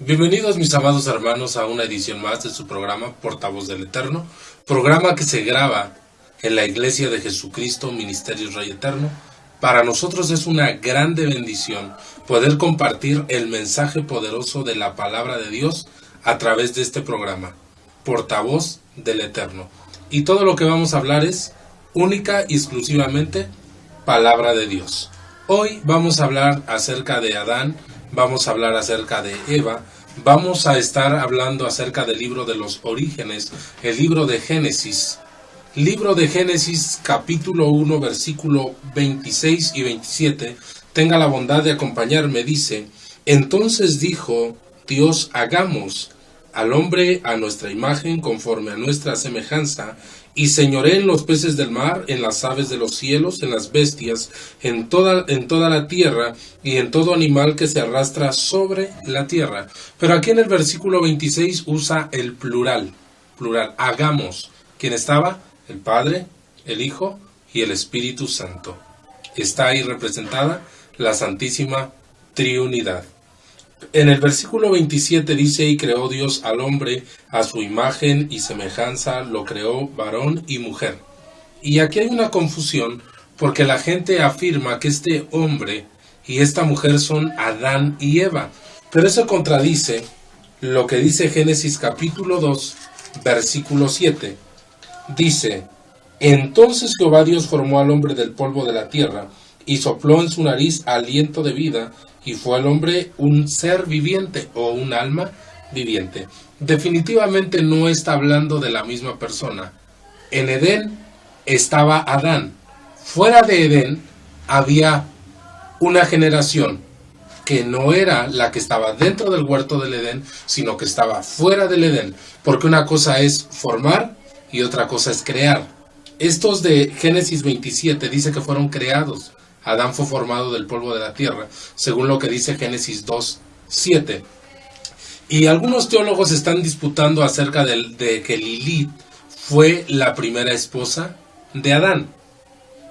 Bienvenidos mis amados hermanos a una edición más de su programa Portavoz del Eterno, programa que se graba en la Iglesia de Jesucristo Ministerios Rey Eterno. Para nosotros es una grande bendición poder compartir el mensaje poderoso de la palabra de Dios a través de este programa, Portavoz del Eterno. Y todo lo que vamos a hablar es única y exclusivamente palabra de Dios. Hoy vamos a hablar acerca de Adán, vamos a hablar acerca de Eva, vamos a estar hablando acerca del libro de los orígenes, el libro de Génesis. Libro de Génesis, capítulo 1, versículo 26 y 27. Tenga la bondad de acompañarme, dice: Entonces dijo Dios, hagamos al hombre a nuestra imagen, conforme a nuestra semejanza, y señoree en los peces del mar, en las aves de los cielos, en las bestias, en toda la tierra, y en todo animal que se arrastra sobre la tierra. Pero aquí en el versículo 26 usa el plural, hagamos. ¿Quién estaba? El Padre, el Hijo y el Espíritu Santo. Está ahí representada la Santísima Trinidad. En el versículo 27 dice: y creó Dios al hombre a su imagen y semejanza, lo creó varón y mujer. Y aquí hay una confusión, porque la gente afirma que este hombre y esta mujer son Adán y Eva, pero eso contradice lo que dice Génesis capítulo 2, versículo 7. Dice: entonces Jehová Dios formó al hombre del polvo de la tierra, y sopló en su nariz aliento de vida, y fue el hombre un ser viviente o un alma viviente. Definitivamente no está hablando de la misma persona. En Edén estaba Adán. Fuera de Edén había una generación que no era la que estaba dentro del huerto del Edén, sino que estaba fuera del Edén. Porque una cosa es formar y otra cosa es crear. Estos de Génesis 27 dice que fueron creados. Adán fue formado del polvo de la tierra, según lo que dice Génesis 2:7. Y algunos teólogos están disputando acerca de que Lilith fue la primera esposa de Adán.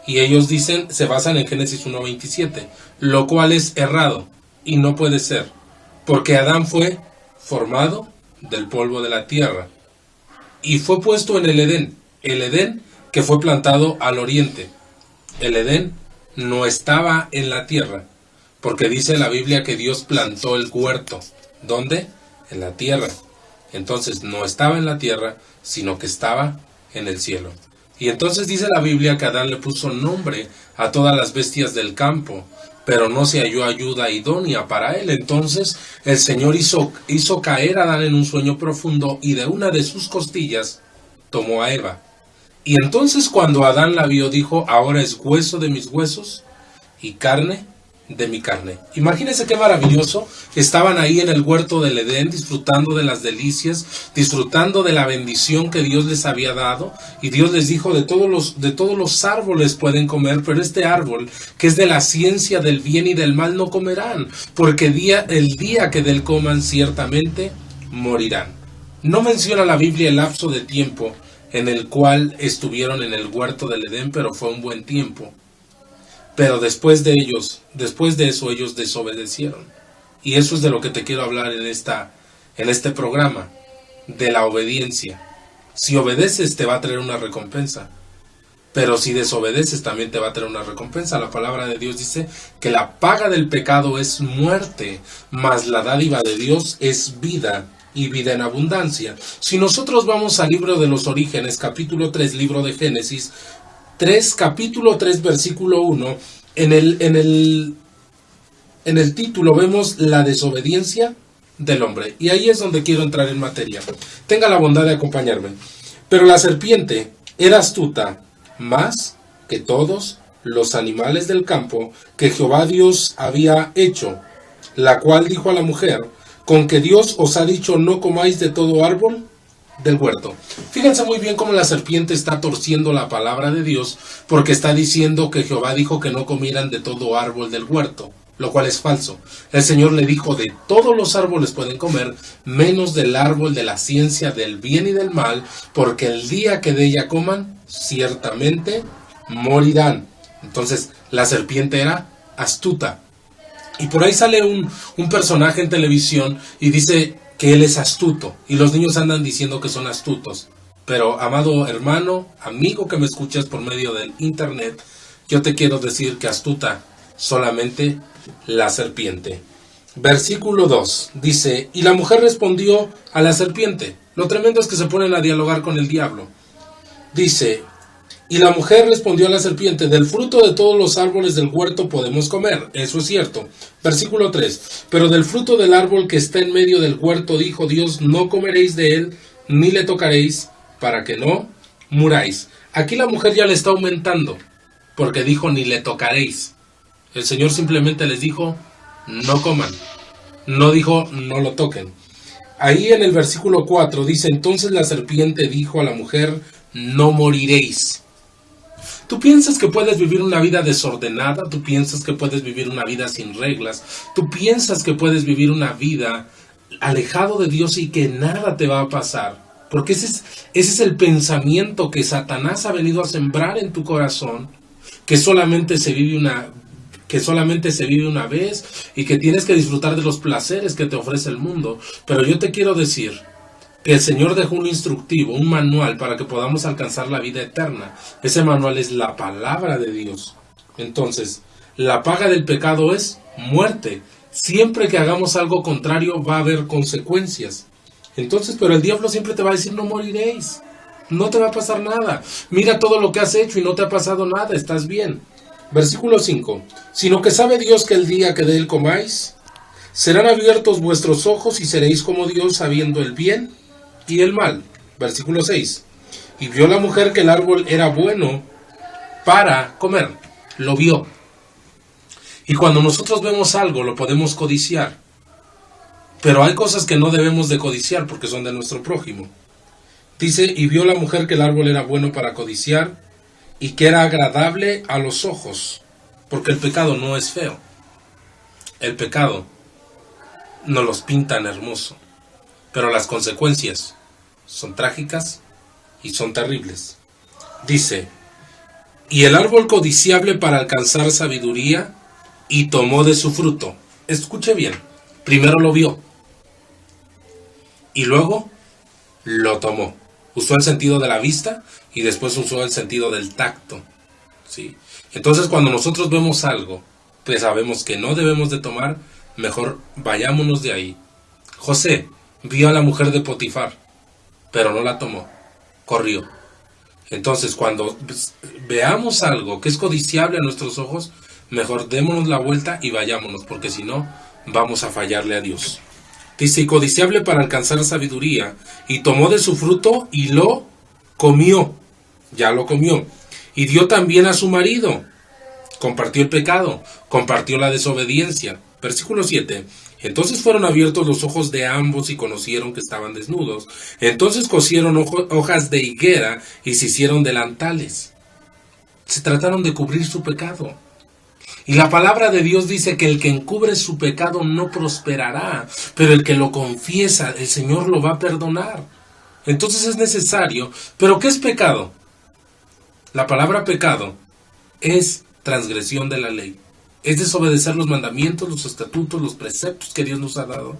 Y ellos dicen, se basan en Génesis 1:27, lo cual es errado y no puede ser, porque Adán fue formado del polvo de la tierra y fue puesto en el Edén que fue plantado al oriente. El Edén no estaba en la tierra, porque dice la Biblia que Dios plantó el huerto. ¿Dónde? En la tierra. Entonces no estaba en la tierra, sino que estaba en el cielo. Y entonces dice la Biblia que Adán le puso nombre a todas las bestias del campo, pero no se halló ayuda idónea para él. Entonces el Señor hizo caer a Adán en un sueño profundo, y de una de sus costillas tomó a Eva. Y entonces cuando Adán la vio, dijo: ahora es hueso de mis huesos y carne de mi carne. Imagínense qué maravilloso. Estaban ahí en el huerto del Edén, disfrutando de las delicias, disfrutando de la bendición que Dios les había dado. Y Dios les dijo: de todos los árboles pueden comer, pero este árbol, que es de la ciencia del bien y del mal, no comerán, porque el día que del coman ciertamente morirán. No menciona la Biblia el lapso de tiempo en el cual estuvieron en el huerto del Edén, pero fue un buen tiempo. Pero después de eso ellos desobedecieron. Y eso es de lo que te quiero hablar en este programa, de la obediencia. Si obedeces te va a traer una recompensa, pero si desobedeces también te va a traer una recompensa. La palabra de Dios dice que la paga del pecado es muerte, mas la dádiva de Dios es vida, y vida en abundancia. Si nosotros vamos al libro de los orígenes, capítulo 3, libro de Génesis 3, capítulo 3, versículo 1, en el título vemos la desobediencia del hombre, y ahí es donde quiero entrar en materia. Tenga la bondad de acompañarme. Pero la serpiente era astuta más que todos los animales del campo que Jehová Dios había hecho, la cual dijo a la mujer: con que Dios os ha dicho, no comáis de todo árbol del huerto. Fíjense muy bien cómo la serpiente está torciendo la palabra de Dios, porque está diciendo que Jehová dijo que no comieran de todo árbol del huerto, lo cual es falso. El Señor le dijo: de todos los árboles pueden comer, menos del árbol de la ciencia del bien y del mal, porque el día que de ella coman, ciertamente morirán. Entonces la serpiente era astuta. Y por ahí sale un personaje en televisión y dice que él es astuto. Y los niños andan diciendo que son astutos. Pero, amado hermano, amigo que me escuchas por medio del internet, yo te quiero decir que astuta solamente la serpiente. Versículo 2 dice, y la mujer respondió a la serpiente. Lo tremendo es que se ponen a dialogar con el diablo. Dice, y la mujer respondió a la serpiente, del fruto de todos los árboles del huerto podemos comer. Eso es cierto. Versículo 3, pero del fruto del árbol que está en medio del huerto dijo Dios, no comeréis de él, ni le tocaréis, para que no muráis. Aquí la mujer ya le está aumentando, porque dijo, ni le tocaréis. El Señor simplemente les dijo, no coman. No dijo, no lo toquen. Ahí en el versículo 4 dice, entonces la serpiente dijo a la mujer, no moriréis. Tú piensas que puedes vivir una vida desordenada, tú piensas que puedes vivir una vida sin reglas, tú piensas que puedes vivir una vida alejado de Dios y que nada te va a pasar. Porque ese es el pensamiento que Satanás ha venido a sembrar en tu corazón, que solamente se vive una vez y que tienes que disfrutar de los placeres que te ofrece el mundo. Pero yo te quiero decir que el Señor dejó un instructivo, un manual para que podamos alcanzar la vida eterna. Ese manual es la palabra de Dios. Entonces, la paga del pecado es muerte. Siempre que hagamos algo contrario va a haber consecuencias. Entonces, pero el diablo siempre te va a decir, no moriréis. No te va a pasar nada. Mira todo lo que has hecho y no te ha pasado nada. Estás bien. Versículo 5. Sino que sabe Dios que el día que de él comáis, serán abiertos vuestros ojos y seréis como Dios sabiendo el bien y el mal. Versículo 6. Y vio la mujer que el árbol era bueno para comer. Lo vio. Y cuando nosotros vemos algo, lo podemos codiciar. Pero hay cosas que no debemos de codiciar porque son de nuestro prójimo. Dice, y vio la mujer que el árbol era bueno para codiciar y que era agradable a los ojos. Porque el pecado no es feo. El pecado nos los pintan hermoso. Pero las consecuencias son trágicas y son terribles. Dice, y el árbol codiciable para alcanzar sabiduría, y tomó de su fruto. Escuche bien, primero lo vio, y luego lo tomó. Usó el sentido de la vista, y después usó el sentido del tacto. ¿Sí? Entonces cuando nosotros vemos algo, pues sabemos que no debemos de tomar, mejor vayámonos de ahí. José vio a la mujer de Potifar, pero no la tomó, corrió. Entonces, cuando veamos algo que es codiciable a nuestros ojos, mejor démonos la vuelta y vayámonos, porque si no, vamos a fallarle a Dios. Dice, y codiciable para alcanzar sabiduría, y tomó de su fruto y lo comió, ya lo comió, y dio también a su marido, compartió el pecado, compartió la desobediencia. Versículo 7. Entonces fueron abiertos los ojos de ambos y conocieron que estaban desnudos. Entonces cosieron hojas de higuera y se hicieron delantales. Se trataron de cubrir su pecado. Y la palabra de Dios dice que el que encubre su pecado no prosperará, pero el que lo confiesa, el Señor lo va a perdonar. Entonces es necesario. ¿Pero qué es pecado? La palabra pecado es transgresión de la ley. Es desobedecer los mandamientos, los estatutos, los preceptos que Dios nos ha dado.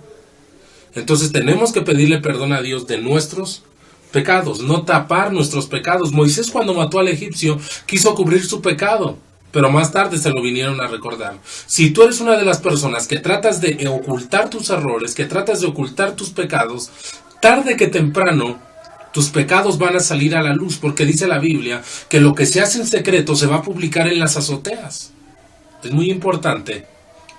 Entonces tenemos que pedirle perdón a Dios de nuestros pecados, no tapar nuestros pecados. Moisés, cuando mató al egipcio, quiso cubrir su pecado, pero más tarde se lo vinieron a recordar. Si tú eres una de las personas que tratas de ocultar tus errores, que tratas de ocultar tus pecados, tarde que temprano tus pecados van a salir a la luz, porque dice la Biblia que lo que se hace en secreto se va a publicar en las azoteas. Es muy importante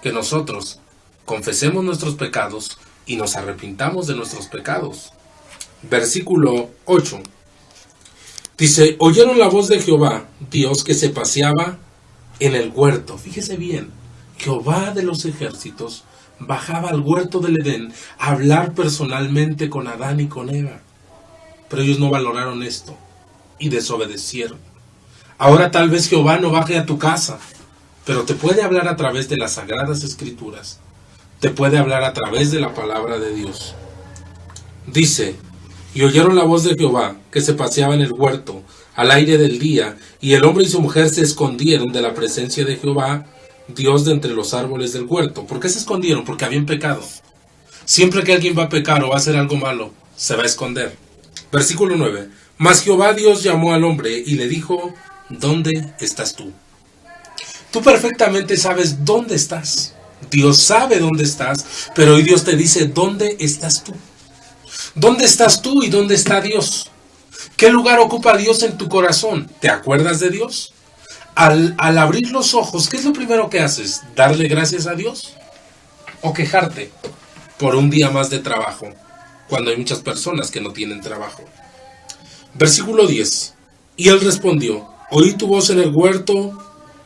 que nosotros confesemos nuestros pecados y nos arrepintamos de nuestros pecados. Versículo 8. Dice, oyeron la voz de Jehová, Dios que se paseaba en el huerto. Fíjese bien, Jehová de los ejércitos bajaba al huerto del Edén a hablar personalmente con Adán y con Eva. Pero ellos no valoraron esto y desobedecieron. Ahora tal vez Jehová no baje a tu casa, pero te puede hablar a través de las Sagradas Escrituras. Te puede hablar a través de la palabra de Dios. Dice, y oyeron la voz de Jehová, que se paseaba en el huerto, al aire del día, y el hombre y su mujer se escondieron de la presencia de Jehová Dios de entre los árboles del huerto. ¿Por qué se escondieron? Porque habían pecado. Siempre que alguien va a pecar o va a hacer algo malo, se va a esconder. Versículo 9. Mas Jehová Dios llamó al hombre y le dijo, ¿dónde estás tú? Tú perfectamente sabes dónde estás. Dios sabe dónde estás, pero hoy Dios te dice, ¿dónde estás tú? ¿Dónde estás tú y dónde está Dios? ¿Qué lugar ocupa Dios en tu corazón? ¿Te acuerdas de Dios? Al abrir los ojos, ¿qué es lo primero que haces? ¿Darle gracias a Dios? ¿O quejarte por un día más de trabajo? Cuando hay muchas personas que no tienen trabajo. Versículo 10. Y él respondió, oí tu voz en el huerto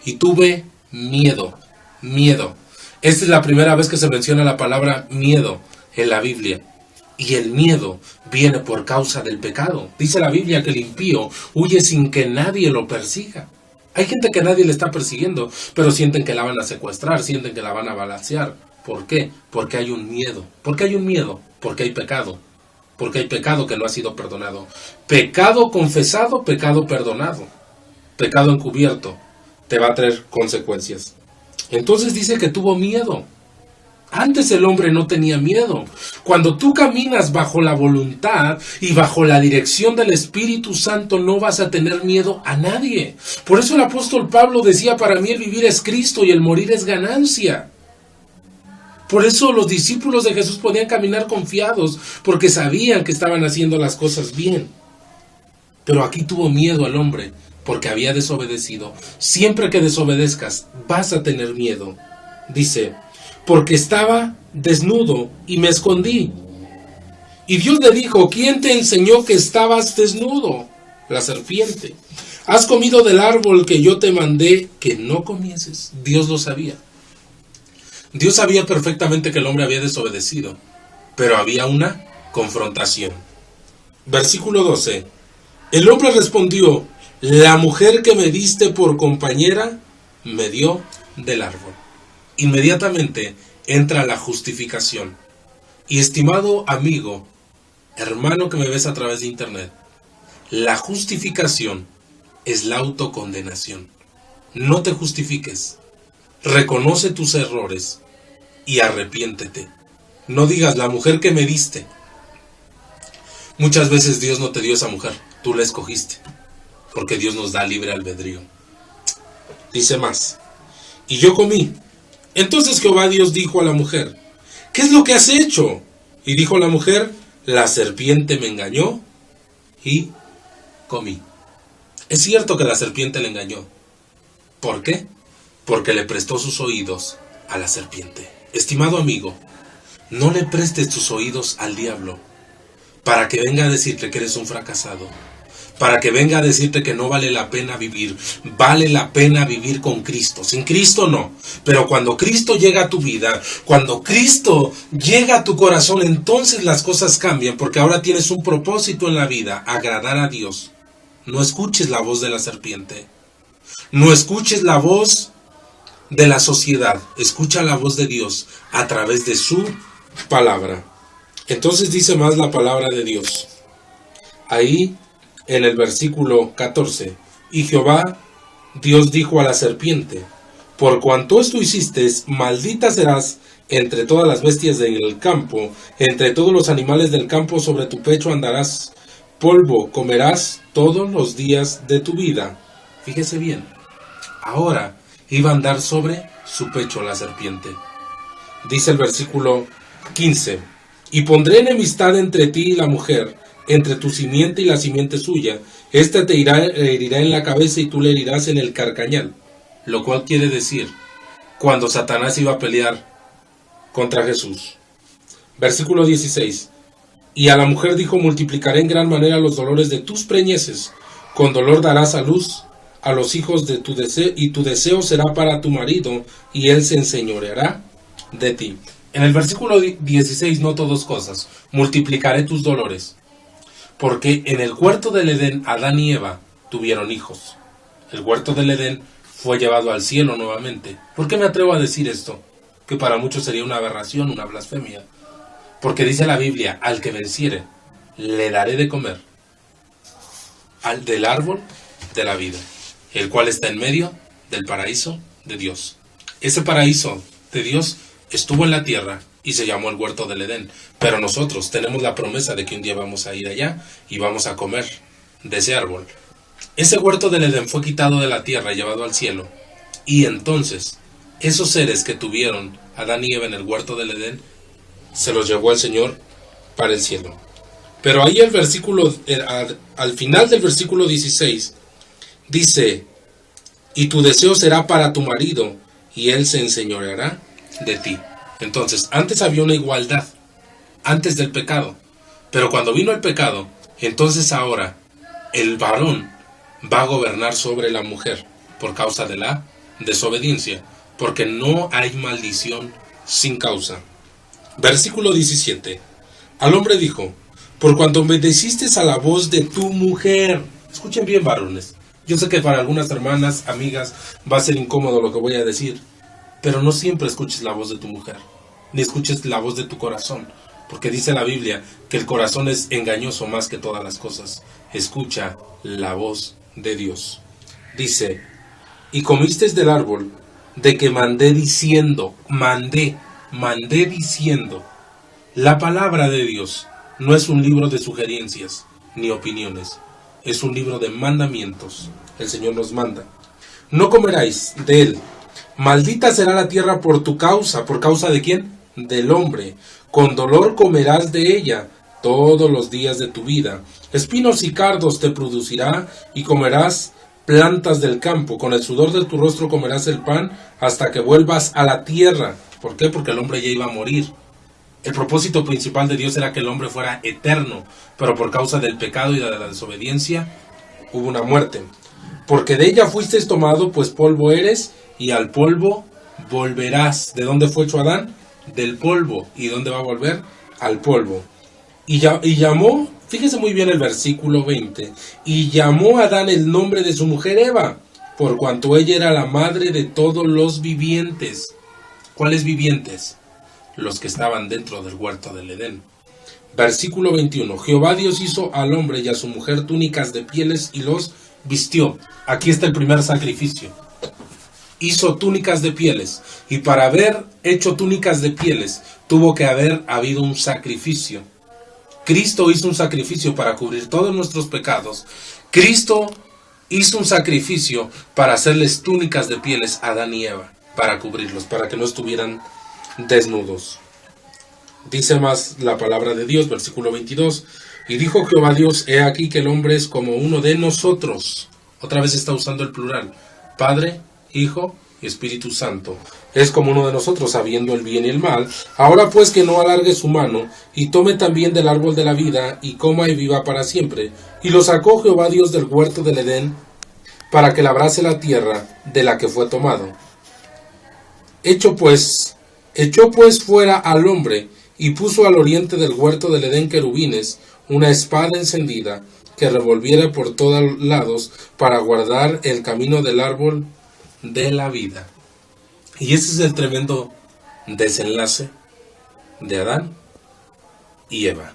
y tuve miedo. Miedo. Esta es la primera vez que se menciona la palabra miedo en la Biblia. Y el miedo viene por causa del pecado. Dice la Biblia que el impío huye sin que nadie lo persiga. Hay gente que nadie le está persiguiendo, pero sienten que la van a secuestrar, sienten que la van a balacear. ¿Por qué? Porque hay un miedo. ¿Por qué hay un miedo? Porque hay pecado. Porque hay pecado que no ha sido perdonado. Pecado confesado, pecado perdonado. Pecado encubierto te va a traer consecuencias. Entonces dice que tuvo miedo. Antes el hombre no tenía miedo. Cuando tú caminas bajo la voluntad y bajo la dirección del Espíritu Santo, no vas a tener miedo a nadie. Por eso el apóstol Pablo decía, para mí el vivir es Cristo y el morir es ganancia. Por eso los discípulos de Jesús podían caminar confiados, porque sabían que estaban haciendo las cosas bien. Pero aquí tuvo miedo el hombre, porque había desobedecido. Siempre que desobedezcas, vas a tener miedo. Dice, porque estaba desnudo y me escondí. Y Dios le dijo, ¿quién te enseñó que estabas desnudo? La serpiente. ¿Has comido del árbol que yo te mandé que no comieses? Dios lo sabía. Dios sabía perfectamente que el hombre había desobedecido, pero había una confrontación. Versículo 12. El hombre respondió, la mujer que me diste por compañera me dio del árbol. Inmediatamente entra la justificación. Y estimado amigo, hermano que me ves a través de internet, la justificación es la autocondenación. No te justifiques. Reconoce tus errores y arrepiéntete. No digas la mujer que me diste. Muchas veces Dios no te dio esa mujer, tú la escogiste, porque Dios nos da libre albedrío. Dice más, y yo comí. Entonces Jehová Dios dijo a la mujer, ¿qué es lo que has hecho? Y dijo la mujer, la serpiente me engañó y comí. Es cierto que la serpiente le engañó. ¿Por qué? Porque le prestó sus oídos a la serpiente. Estimado amigo, no le prestes tus oídos al diablo para que venga a decirte que eres un fracasado, para que venga a decirte que no vale la pena vivir. Vale la pena vivir con Cristo. Sin Cristo no. Pero cuando Cristo llega a tu vida, cuando Cristo llega a tu corazón, entonces las cosas cambian, porque ahora tienes un propósito en la vida, agradar a Dios. No escuches la voz de la serpiente. No escuches la voz de la sociedad. Escucha la voz de Dios a través de su palabra. Entonces dice más la palabra de Dios. Ahí en el versículo 14. Y Jehová Dios dijo a la serpiente, por cuanto esto hiciste, maldita serás entre todas las bestias del campo, entre todos los animales del campo, sobre tu pecho andarás, polvo comerás todos los días de tu vida. Fíjese bien, ahora iba a andar sobre su pecho la serpiente. Dice el versículo 15, y pondré enemistad entre ti y la mujer, entre tu simiente y la simiente suya. Ésta te herirá en la cabeza y tú le herirás en el carcañal. Lo cual quiere decir, cuando Satanás iba a pelear contra Jesús. Versículo 16. Y a la mujer dijo, multiplicaré en gran manera los dolores de tus preñeces. Con dolor darás a luz a los hijos de tu deseo, y tu deseo será para tu marido, y él se enseñoreará de ti. En el versículo 16 noto dos cosas. Multiplicaré tus dolores. Porque en el huerto del Edén, Adán y Eva tuvieron hijos. El huerto del Edén fue llevado al cielo nuevamente. ¿Por qué me atrevo a decir esto? Que para muchos sería una aberración, una blasfemia. Porque dice la Biblia, al que venciere, le daré de comer del árbol de la vida, el cual está en medio del paraíso de Dios. Ese paraíso de Dios estuvo en la tierra y se llamó el huerto del Edén. Pero nosotros tenemos la promesa de que un día vamos a ir allá y vamos a comer de ese árbol. Ese huerto del Edén fue quitado de la tierra y llevado al cielo. Y entonces, esos seres que tuvieron Adán y Eva en el huerto del Edén, se los llevó el Señor para el cielo. Pero ahí el versículo, al final del versículo 16, dice: y tu deseo será para tu marido, y él se enseñoreará de ti. Entonces, antes había una igualdad, antes del pecado. Pero cuando vino el pecado, entonces ahora el varón va a gobernar sobre la mujer por causa de la desobediencia, porque no hay maldición sin causa. Versículo 17. Al hombre dijo: por cuanto obedeciste a la voz de tu mujer. Escuchen bien, varones. Yo sé que para algunas hermanas, amigas, va a ser incómodo lo que voy a decir, pero no siempre escuches la voz de tu mujer, ni escuches la voz de tu corazón, porque dice la Biblia que el corazón es engañoso más que todas las cosas. Escucha la voz de Dios. Dice: y comiste del árbol de que mandé diciendo, mandé diciendo. La palabra de Dios no es un libro de sugerencias ni opiniones, es un libro de mandamientos. El Señor nos manda: no comeráis de él. Maldita será la tierra por tu causa. ¿Por causa de quién? Del hombre. Con dolor comerás de ella todos los días de tu vida. Espinos y cardos te producirá, y comerás plantas del campo. Con el sudor de tu rostro comerás el pan hasta que vuelvas a la tierra. ¿Por qué? Porque el hombre ya iba a morir. El propósito principal de Dios era que el hombre fuera eterno, pero por causa del pecado y de la desobediencia hubo una muerte. Porque de ella fuiste tomado, pues polvo eres, y al polvo volverás. ¿De dónde fue hecho Adán? Del polvo. ¿Y dónde va a volver? Al polvo. Y llamó, fíjese muy bien el versículo 20, y llamó a Adán el nombre de su mujer Eva, por cuanto ella era la madre de todos los vivientes. ¿Cuáles vivientes? Los que estaban dentro del huerto del Edén. Versículo 21. Jehová Dios hizo al hombre y a su mujer túnicas de pieles y los vistió. Aquí está el primer sacrificio. Hizo túnicas de pieles, y para haber hecho túnicas de pieles tuvo que haber habido un sacrificio. Cristo hizo un sacrificio para cubrir todos nuestros pecados. Cristo hizo un sacrificio para hacerles túnicas de pieles a Adán y Eva, para cubrirlos, para que no estuvieran desnudos. Dice más la palabra de Dios, versículo 22. Y dijo Jehová Dios: he aquí que el hombre es como uno de nosotros. Otra vez está usando el plural. Padre, Hijo y Espíritu Santo. Es como uno de nosotros, sabiendo el bien y el mal. Ahora pues que no alargue su mano, y tome también del árbol de la vida, y coma y viva para siempre. Y lo sacó Jehová Dios del huerto del Edén, para que labrase la tierra de la que fue tomado. Echó pues fuera al hombre, y puso al oriente del huerto del Edén querubines, una espada encendida, que revolviera por todos lados, para guardar el camino del árbol de la vida. Y ese es el tremendo desenlace de Adán y Eva.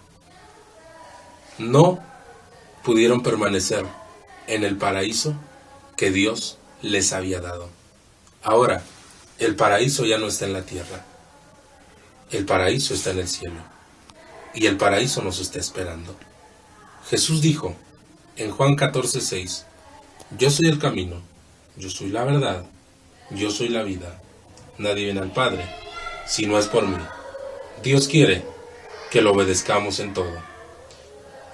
No pudieron permanecer en el paraíso que Dios les había dado. Ahora, el paraíso ya no está en la tierra. El paraíso está en el cielo. Y el paraíso nos está esperando. Jesús dijo en Juan 14:6: yo soy el camino, yo soy la verdad, yo soy la vida. Nadie viene al Padre si no es por mí. Dios quiere que lo obedezcamos en todo.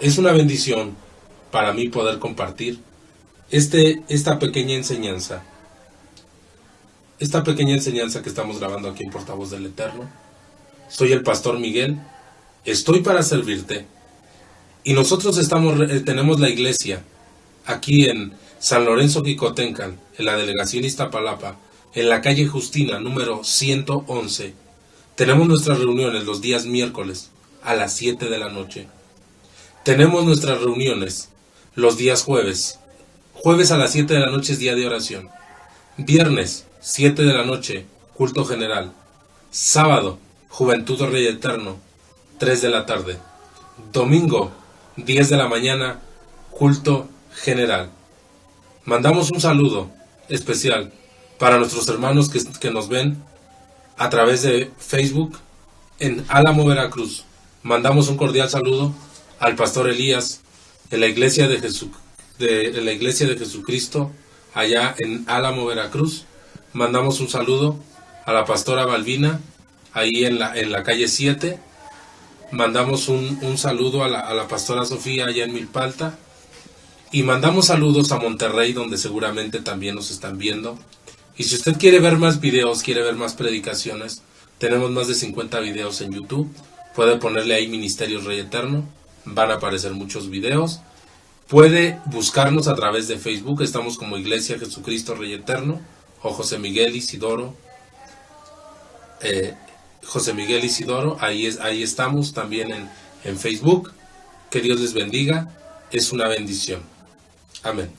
Es una bendición para mí poder compartir esta pequeña enseñanza. Esta pequeña enseñanza que estamos grabando aquí en Portavoz del Eterno. Soy el pastor Miguel. Estoy para servirte. Y nosotros tenemos la iglesia aquí en San Lorenzo Quicotencan, en la delegación Iztapalapa, en la calle Justina, número 111. Tenemos nuestras reuniones los días miércoles a las 7 de la noche. Tenemos nuestras reuniones los días jueves. Jueves a las 7 de la noche es día de oración. Viernes, 7 de la noche, culto general. Sábado, Juventud Rey Eterno, 3 de la tarde. Domingo, 10 de la mañana, culto general. Mandamos un saludo especial Para nuestros hermanos que nos ven a través de Facebook en Álamo, Veracruz, mandamos un cordial saludo al pastor Elías de la iglesia de Jesucristo allá en Álamo, Veracruz. Mandamos un saludo a la pastora Balbina ahí en la calle 7. Mandamos un saludo a la pastora Sofía allá en Milpalta. Y mandamos saludos a Monterrey, donde seguramente también nos están viendo. Y si usted quiere ver más videos, quiere ver más predicaciones, tenemos más de 50 videos en YouTube. Puede ponerle ahí Ministerios Rey Eterno, van a aparecer muchos videos. Puede buscarnos a través de Facebook, estamos como Iglesia Jesucristo Rey Eterno, o José Miguel Isidoro. Ahí estamos también en Facebook. Que Dios les bendiga, es una bendición. Amén.